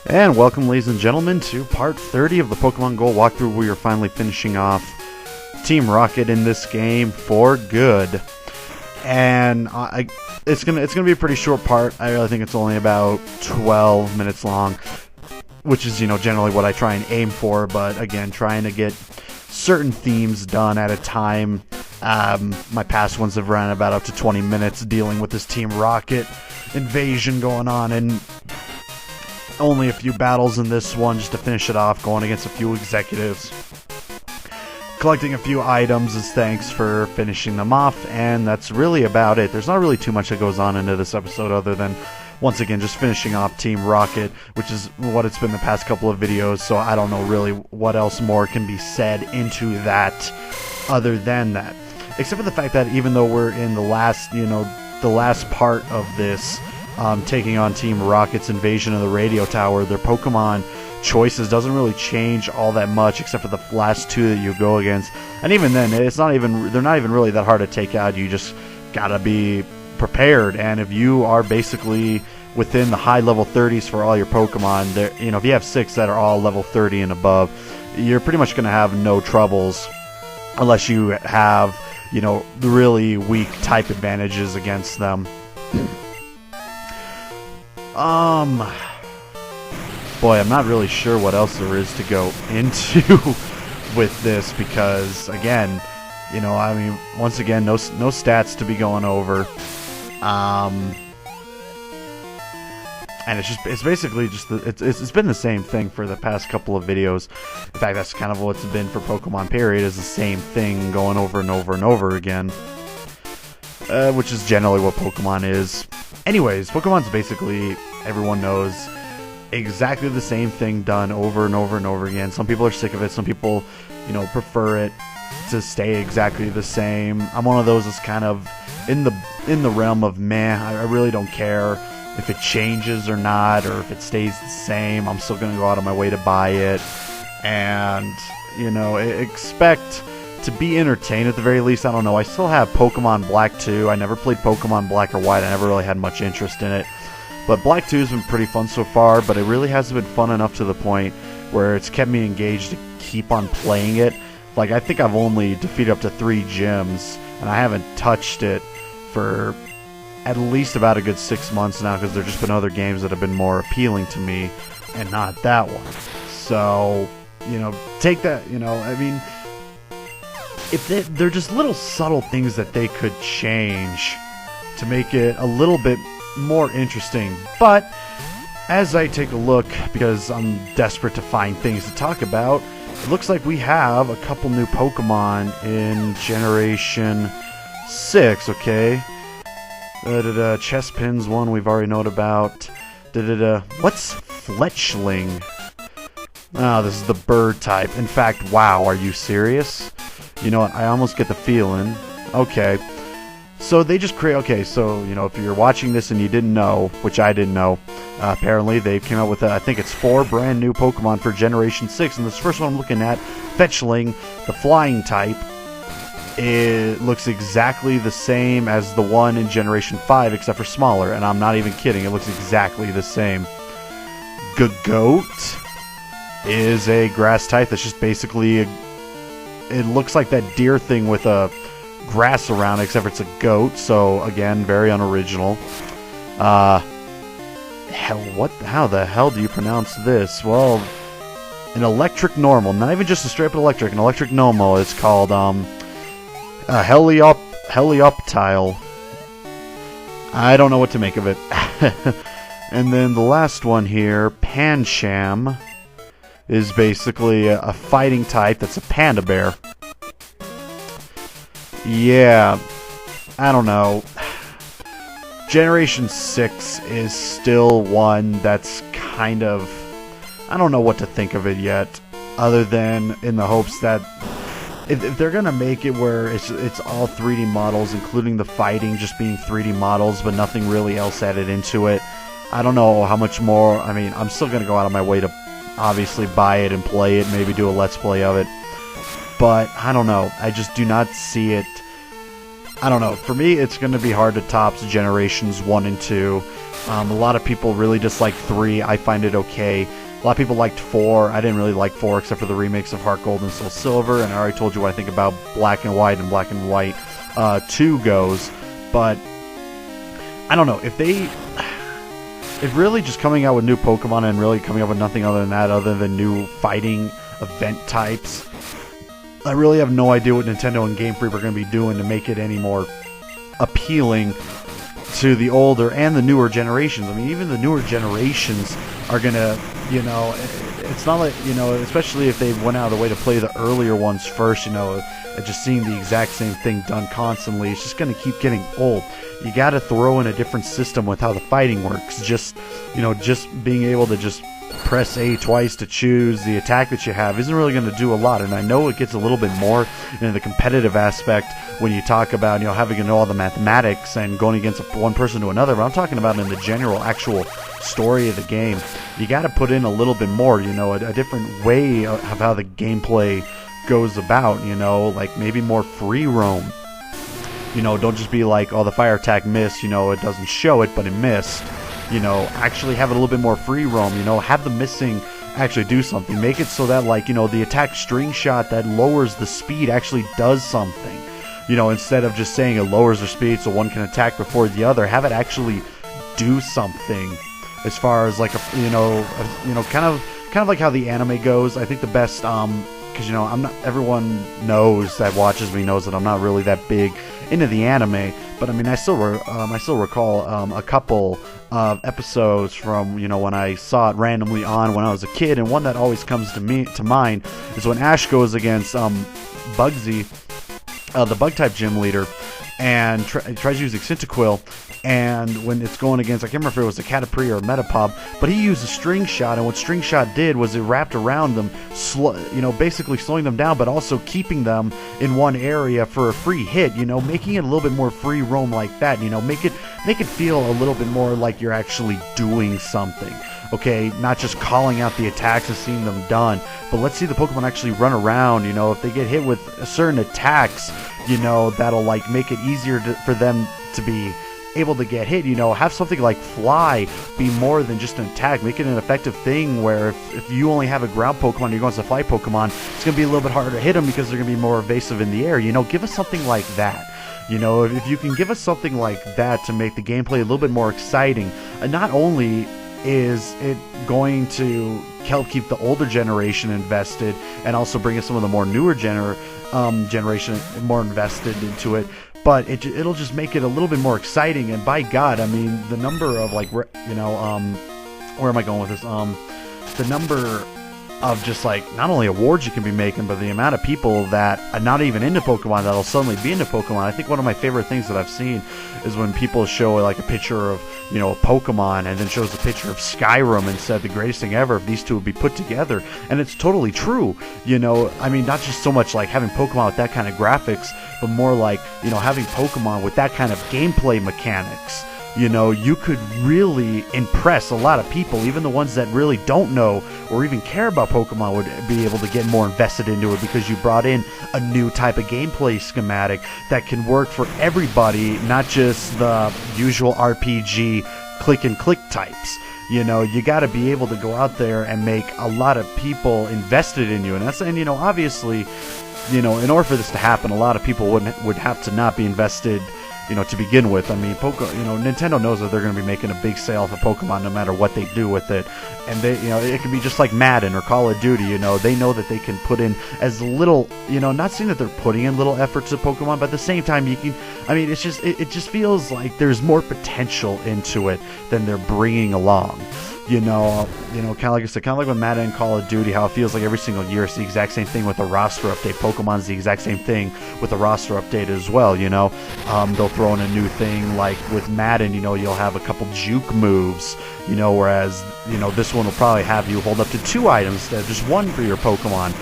And welcome, ladies and gentlemen, to part 30 of the Pokemon Go walkthrough. We are finally finishing off Team Rocket in this game for good. And it's gonna be a pretty short part. I really think it's only about 12 minutes long, which is, generally what I try and aim for. But again, trying to get certain themes done at a time. My past ones have run about up to 20 minutes dealing with this Team Rocket invasion going on, and only a few battles in this one just to finish it off, going against a few executives, collecting a few items as thanks for finishing them off, and that's really about it. There's not really too much that goes on into this episode other than, once again, just finishing off Team Rocket, which is what it's been the past couple of videos, so I don't know really what else more can be said into that other than that. Except for the fact that even though we're in the last, the last part of this, taking on Team Rocket's invasion of the radio tower, their Pokemon choices doesn't really change all that much, except for the last two that you go against. And even then, they're not even really that hard to take out. You just gotta be prepared. And if you are basically within the high level 30s for all your Pokemon, there, if you have 6 that are all level 30 and above, you're pretty much gonna have no troubles, unless you have, really weak type advantages against them. Boy, I'm not really sure what else there is to go into with this, because again, once again, no stats to be going over, and it's basically just it's been the same thing for the past couple of videos. In fact, that's kind of what it's been for Pokemon period, is the same thing going over and over and over again, which is generally what Pokemon is. Anyways, Pokemon's basically, everyone knows, exactly the same thing done over and over and over again. Some people are sick of it. Some people, prefer it to stay exactly the same. I'm one of those that's kind of in the realm of meh. I really don't care if it changes or not, or if it stays the same. I'm still going to go out of my way to buy it, and expect to be entertained at the very least. I don't know. I still have Pokemon Black 2. I never played Pokemon Black or White. I never really had much interest in it. But Black 2 has been pretty fun so far, but it really hasn't been fun enough to the point where it's kept me engaged to keep on playing it. Like, I think I've only defeated up to 3 gyms, and I haven't touched it for at least about a good 6 months now, because there's just been other games that have been more appealing to me, and not that one. So, take that, if they're just little subtle things that they could change to make it a little bit more interesting. But as I take a look, because I'm desperate to find things to talk about, it looks like we have a couple new Pokemon in Generation 6, okay? Chespin's one we've already known about. What's Fletchling? Oh, this is the bird type. In fact, wow, are you serious? You know what, I almost get the feeling. Okay. So they just create, okay, so, if you're watching this and you didn't know, which I didn't know, apparently they came out with, I think it's 4 brand new Pokemon for Generation 6, and this first one I'm looking at, Fetchling, the flying type, it looks exactly the same as the one in Generation 5, except for smaller, and I'm not even kidding, it looks exactly the same. Goat is a grass type that's just basically, it looks like that deer thing with a grass around it, except for it's a goat, so again, very unoriginal. How the hell do you pronounce this? Well, an electric normal, not even just a straight up electric, an electric normal. It's called Helioptile. I don't know what to make of it. And then the last one here, Pancham, is basically a fighting type that's a panda bear. Yeah, I don't know. Generation 6 is still one that's kind of, I don't know what to think of it yet, other than in the hopes that if they're gonna make it where it's all 3D models, including the fighting just being 3D models, but nothing really else added into it, I don't know how much more. I mean, I'm still gonna go out of my way to obviously buy it and play it, maybe do a let's play of it. But, I don't know, I just do not see it I don't know. For me, it's going to be hard to top generations 1 and 2. A lot of people really dislike 3. I find it okay. A lot of people liked 4. I didn't really like 4 except for the remakes of Heart Gold and Soul Silver, and I already told you what I think about Black and White and Black and White 2 goes. But I don't know. If really just coming out with new Pokemon and really coming up with nothing other than that, other than new fighting event types, I really have no idea what Nintendo and Game Freak are going to be doing to make it any more appealing to the older and the newer generations. I mean, even the newer generations are going to, it's not like, especially if they went out of the way to play the earlier ones first, just seeing the exact same thing done constantly, it's just going to keep getting old. You got to throw in a different system with how the fighting works. Just being able to just press A twice to choose the attack that you have isn't really going to do a lot. And I know it gets a little bit more in the competitive aspect when you talk about, having to know all the mathematics and going against one person to another, but I'm talking about in the general actual story of the game. You got to put in a little bit more, a different way of how the gameplay goes about, like maybe more free roam. Don't just be like, oh, the fire attack missed, it doesn't show it, but it missed. Actually have it a little bit more free roam, have the missing actually do something. Make it so that, like, the attack string shot that lowers the speed actually does something. Instead of just saying it lowers their speed so one can attack before the other, have it actually do something. As far as like kind of like how the anime goes. I think the best, because I'm not. Everyone knows that watches me knows that I'm not really that big into the anime, but I mean, I still recall a couple of episodes from when I saw it randomly on when I was a kid, and one that always comes to mind is when Ash goes against Bugsy, the Bug-type gym leader, and tries using Cyndaquil, and when it's going against, I can't remember if it was a Caterpie or a Metapod, but he used a String Shot, and what String Shot did was it wrapped around them, basically slowing them down, but also keeping them in one area for a free hit, making it a little bit more free roam like that, make it feel a little bit more like you're actually doing something. Okay, not just calling out the attacks and seeing them done, but let's see the Pokemon actually run around, if they get hit with certain attacks, that'll like make it easier for them to be able to get hit, have something like Fly be more than just an attack, make it an effective thing where if you only have a ground Pokemon, you're going to fly Pokemon, it's going to be a little bit harder to hit them because they're going to be more evasive in the air, give us something like that. If you can give us something like that to make the gameplay a little bit more exciting, not only is it going to help keep the older generation invested and also bring us some of the more newer generation more invested into it, but it'll just make it a little bit more exciting. And by God, I mean, the number of like, where am I going with this? The number of just like not only awards you can be making, but the amount of people that are not even into Pokemon that'll suddenly be into Pokemon. I think one of my favorite things that I've seen is when people show like a picture of a Pokemon and then shows a picture of Skyrim and said the greatest thing ever if these two would be put together, and it's totally true. I mean, not just so much like having Pokemon with that kind of graphics, but more like having Pokemon with that kind of gameplay mechanics. You could really impress a lot of people, even the ones that really don't know or even care about Pokemon would be able to get more invested into it because you brought in a new type of gameplay schematic that can work for everybody, not just the usual RPG click and click types. You got to be able to go out there and make a lot of people invested in you, and obviously, in order for this to happen, a lot of people would have to not be invested to begin with. I mean, Nintendo knows that they're going to be making a big sale for Pokemon no matter what they do with it. And they, it can be just like Madden or Call of Duty, they know that they can put in as little, not saying that they're putting in little efforts to Pokemon, but at the same time, it just feels like there's more potential into it than they're bringing along. Kind of like I said, kind of like with Madden and Call of Duty, how it feels like every single year it's the exact same thing with the roster update. Pokemon's the exact same thing with the roster update as well, They'll throw in a new thing, like with Madden, you'll have a couple juke moves, whereas, this one will probably have you hold up to 2 items instead of just 1 for your Pokemon.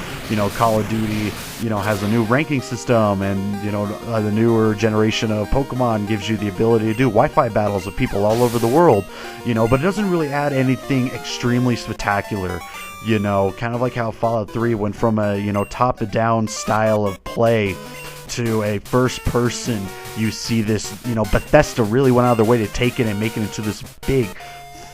Call of Duty, has a new ranking system, and, the newer generation of Pokemon gives you the ability to do Wi-Fi battles with people all over the world, but it doesn't really add anything extremely spectacular, kind of like how Fallout 3 went from a, top-to-down style of play to a first person, you see this, Bethesda really went out of their way to take it and make it into this big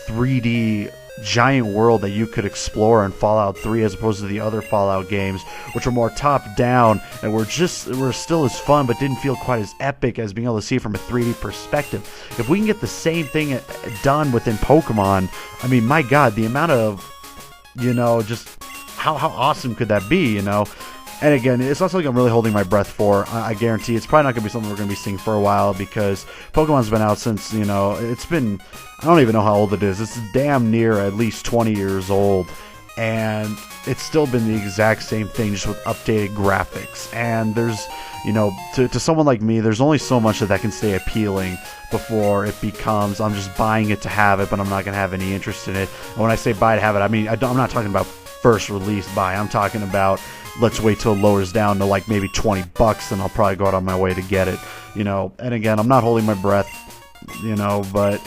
3D giant world that you could explore in Fallout 3, as opposed to the other Fallout games, which were more top down and were still as fun, but didn't feel quite as epic as being able to see it from a 3D perspective. If we can get the same thing done within Pokemon, I mean, my God, the amount of, just how awesome could that be, And again, it's not something I'm really holding my breath for. I guarantee it's probably not going to be something we're going to be seeing for a while, because Pokemon's been out since, it's been, I don't even know how old it is. It's damn near at least 20 years old. And it's still been the exact same thing, just with updated graphics. And there's, to someone like me, there's only so much that can stay appealing before it becomes, I'm just buying it to have it, but I'm not going to have any interest in it. And when I say buy to have it, I mean, I'm not talking about first release buy. I'm talking about, let's wait till it lowers down to like maybe $20, and I'll probably go out on my way to get it, And again, I'm not holding my breath, but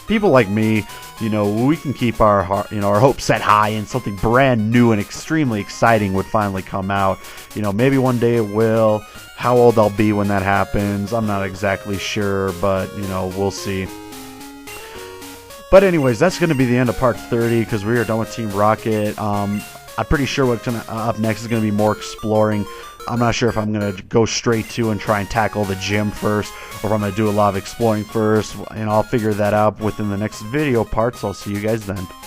people like me, we can keep our hopes set high, and something brand new and extremely exciting would finally come out. Maybe one day it will. How old I'll be when that happens, I'm not exactly sure, but we'll see. But anyways, that's going to be the end of part 30, because we are done with Team Rocket. I'm pretty sure what's up next is going to be more exploring. I'm not sure if I'm going to go straight to and try and tackle the gym first, or if I'm going to do a lot of exploring first, and I'll figure that out within the next video part, so I'll see you guys then.